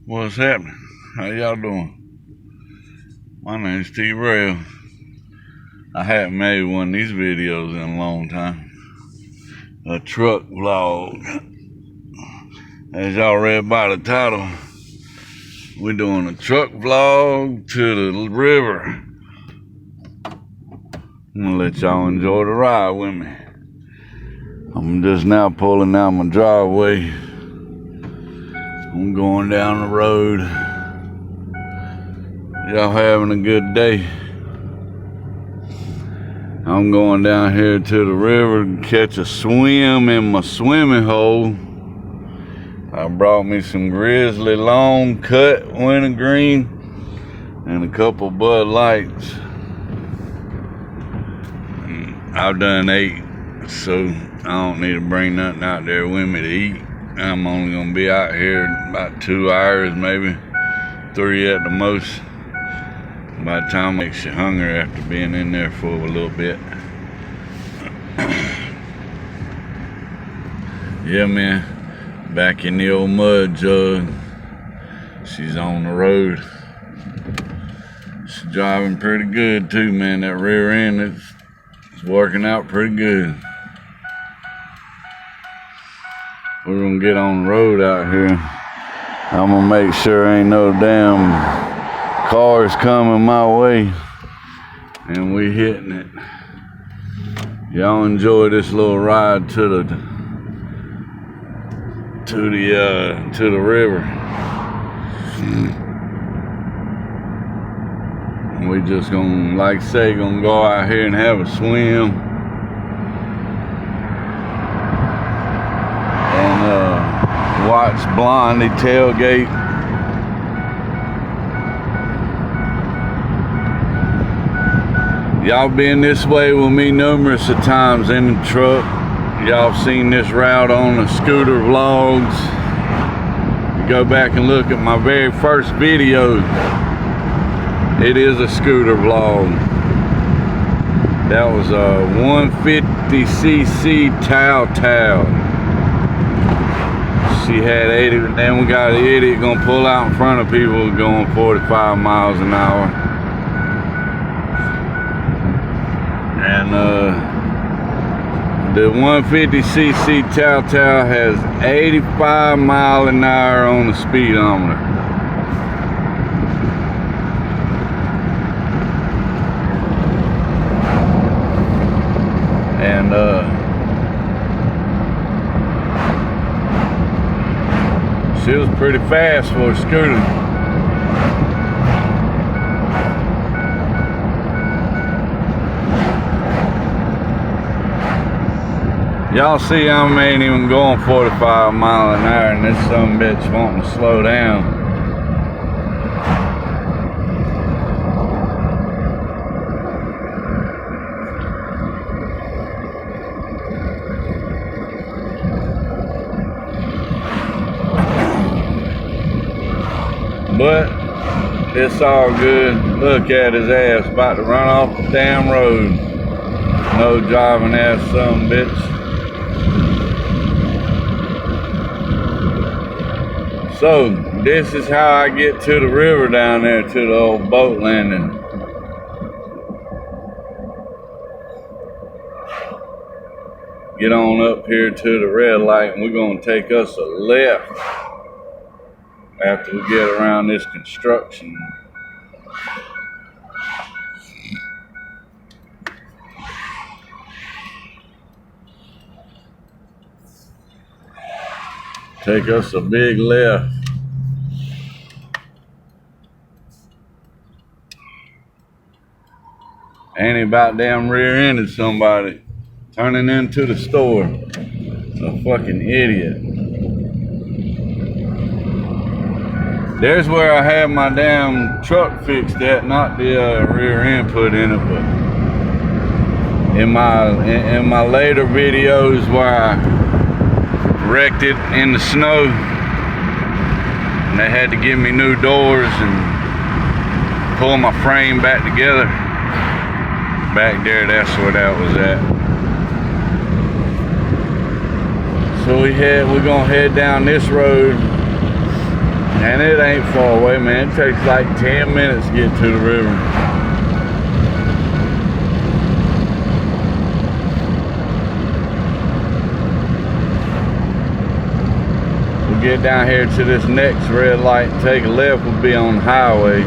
What's happening? How y'all doing? My name's T-Rail. I haven't made one of these videos in a long time. A truck vlog. As y'all read by the title, we're doing a truck vlog to the river. I'm gonna let y'all enjoy the ride with me. I'm just now pulling out my driveway. I'm going down the road. Y'all having a good day. I'm going down here to the river to catch a swim in my swimming hole. I brought me some Grizzly long cut wintergreen and a couple Bud Lights. I've done 8, so I don't need to bring nothing out there with me to eat. I'm only gonna be out here about 2 hours, maybe 3 at the most. By the time it makes you hungry after being in there for a little bit. Yeah, man, back in the old mud jug. She's on the road. She's driving pretty good too, man. That rear end is working out pretty good. We're gonna get on the road out here. I'm gonna make sure ain't no damn cars coming my way, and we hitting it. Y'all enjoy this little ride to the river. We just gonna, like I say, gonna go out here and have a swim. Watch Blondie tailgate. Y'all been this way with me numerous of times in the truck. Y'all seen this route on the scooter vlogs. You go back and look at my very first video. It is a scooter vlog. That was a 150cc Tao. She had 80, and then we got an idiot gonna pull out in front of people going 45 miles an hour. And the 150cc Tao has 85 miles an hour on the speedometer. And she was pretty fast for a scooter. Y'all see I ain't even going 45 miles an hour, and this son bitch wanting to slow down. But it's all good. Look at his ass about to run off the damn road. No driving ass son bitch. So this is how I get to the river down there, to the old boat landing. Get on up here to the red light, and we're gonna take us a left after we get around this construction. Take us a big left. And he about damn rear-ended somebody turning into the store. A fucking idiot. There's where I had my damn truck fixed at, not the rear end put in it, but in my later videos where I wrecked it in the snow, and they had to give me new doors and pull my frame back together. Back there, that's where that was at. So we're gonna head down this road And it ain't far away, man. It takes like 10 minutes to get to the river. We'll get down here to this next red light and take a left. We'll be on the highway.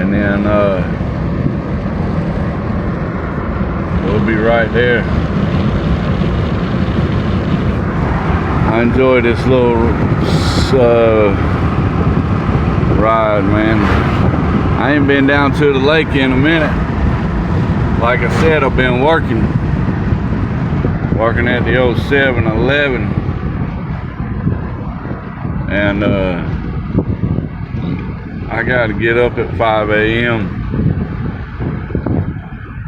And then we'll be right there. I enjoy this little ride, man. I ain't been down to the lake in a minute. Like I said, I've been working at the old 7-Eleven, and I gotta get up at 5 a.m.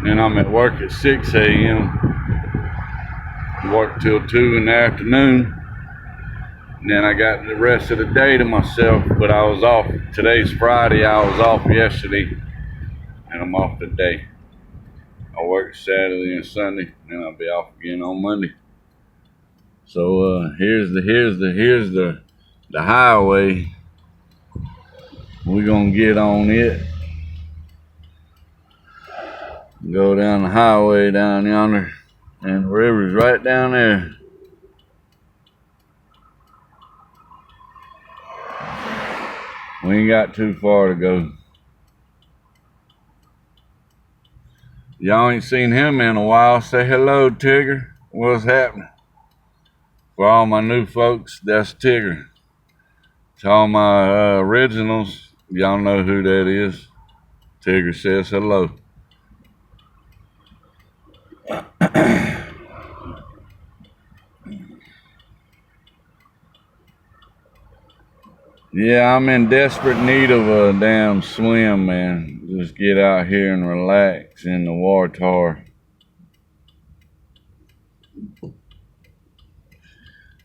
and I'm at work at 6 a.m. Work till 2 in the afternoon. And then I got the rest of the day to myself, but I was off. Today's Friday, I was off yesterday, and I'm off today. I work Saturday and Sunday, and then I'll be off again on Monday. So here's the highway. We're gonna get on it. Go down the highway down yonder, and the river's right down there. We ain't got too far to go. Y'all ain't seen him in a while. Say hello, Tigger. What's happening? For all my new folks, that's Tigger. To all my originals, y'all know who that is. Tigger says hello. Yeah, I'm in desperate need of a damn swim, man. Just get out here and relax in the water.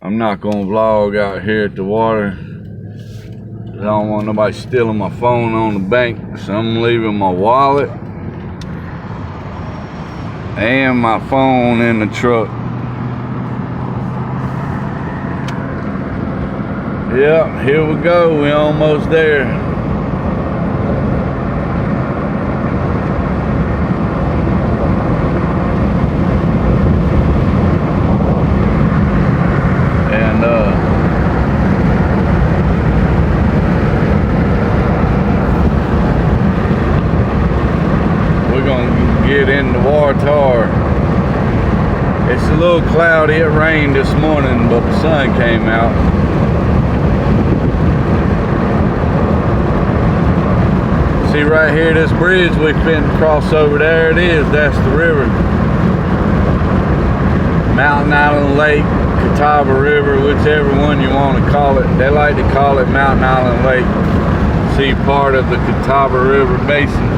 I'm not gonna vlog out here at the water. I don't want nobody stealing my phone on the bank, so I'm leaving my wallet and my phone in the truck. Yep, here we go. We're almost there. And we're gonna get in the water. It's a little cloudy. It rained this morning, but the sun came out. See right here, this bridge we finna cross over, there it is, that's the river. Mountain Island Lake, Catawba River, whichever one you want to call it. They like to call it Mountain Island Lake. See part of the Catawba River basin.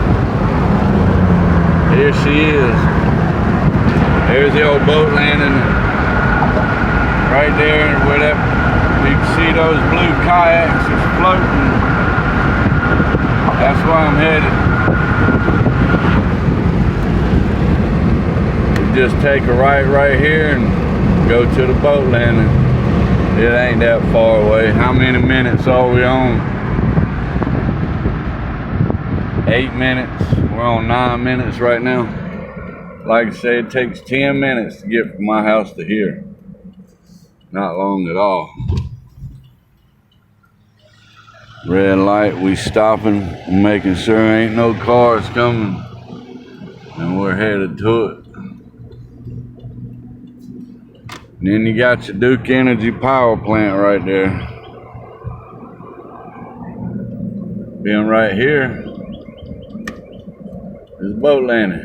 Here she is. There's the old boat landing right there where that, you can see those blue kayaks is floating. That's where I'm headed. Just take a right here and go to the boat landing. It ain't that far away. How many minutes are we on? 8 minutes. We're on 9 minutes right now. Like I said, it takes 10 minutes to get from my house to here. Not long at all. Red light, we stopping, making sure ain't no cars coming, and we're headed to it. And then you got your Duke Energy power plant right there. Being right here is boat landing.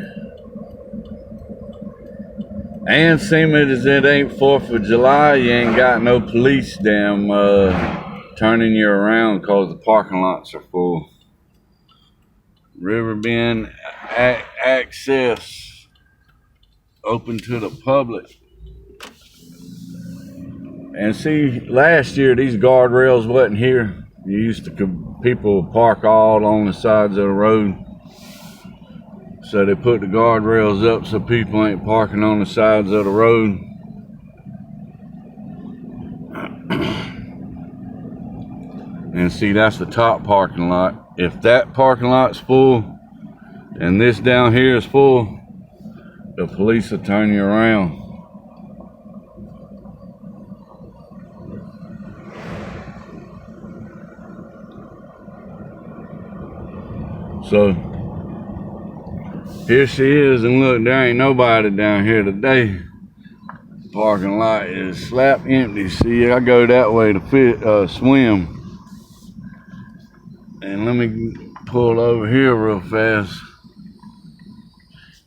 And seeing as it ain't 4th of July, you ain't got no police damn turning you around because the parking lots are full. River Bend access open to the public. And see, last year these guardrails wasn't here. You used to, people park all on the sides of the road. So they put the guardrails up so people ain't parking on the sides of the road. And see, that's the top parking lot. If that parking lot's full and this down here is full, the police will turn you around. So here she is, and look, there ain't nobody down here today. Parking lot is slap empty. See, I go that way to swim. And let me pull over here real fast.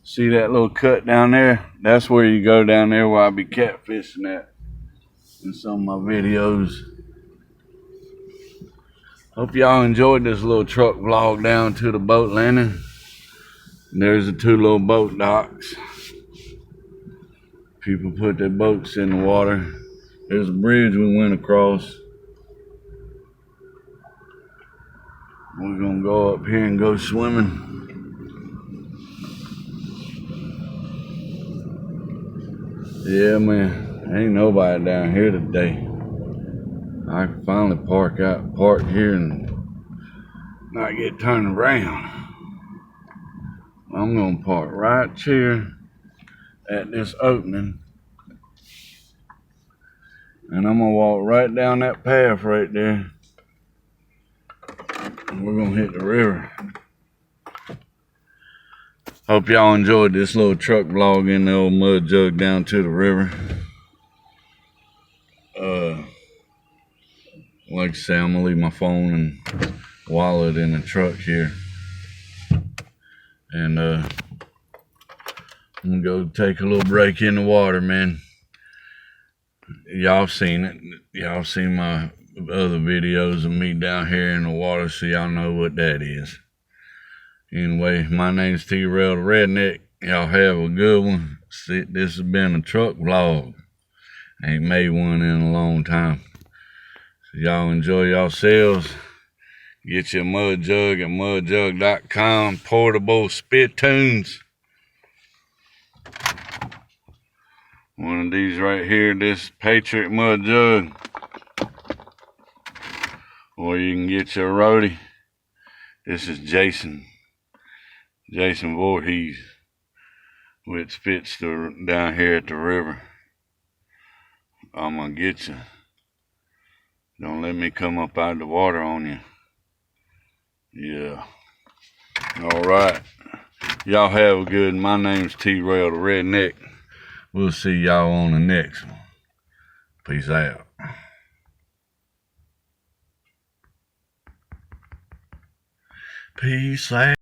See that little cut down there? That's where you go down there where I be catfishing at in some of my videos. Hope y'all enjoyed this little truck vlog down to the boat landing. There's the two little boat docks. People put their boats in the water. There's a bridge we went across. We're gonna go up here and go swimming. Yeah, man, ain't nobody down here today. I can finally park here and not get turned around. I'm gonna park right here at this opening, and I'm gonna walk right down that path right there. We're gonna hit the river. Hope y'all enjoyed this little truck vlog in the old mud jug down to the river. Like I say, I'm gonna leave my phone and wallet in the truck here, and I'm gonna go take a little break in the water, man. Y'all seen it. Y'all seen my other videos of me down here in the water, so y'all know what that is. Anyway, my name's T-Rail the Redneck. Y'all have a good one. This has been a truck vlog. Ain't made one in a long time. So y'all enjoy yourselves. Get your mud jug at mudjug.com. Portable spittoons. One of these right here, this Patriot mud jug. Or you can get your roadie. This is Jason Voorhees, which fits down here at the river. I'm gonna get you. Don't let me come up out of the water on you. Yeah. All right. Y'all have a good one. My name's T-Rail the Redneck. We'll see y'all on the next one. Peace out. Peace out.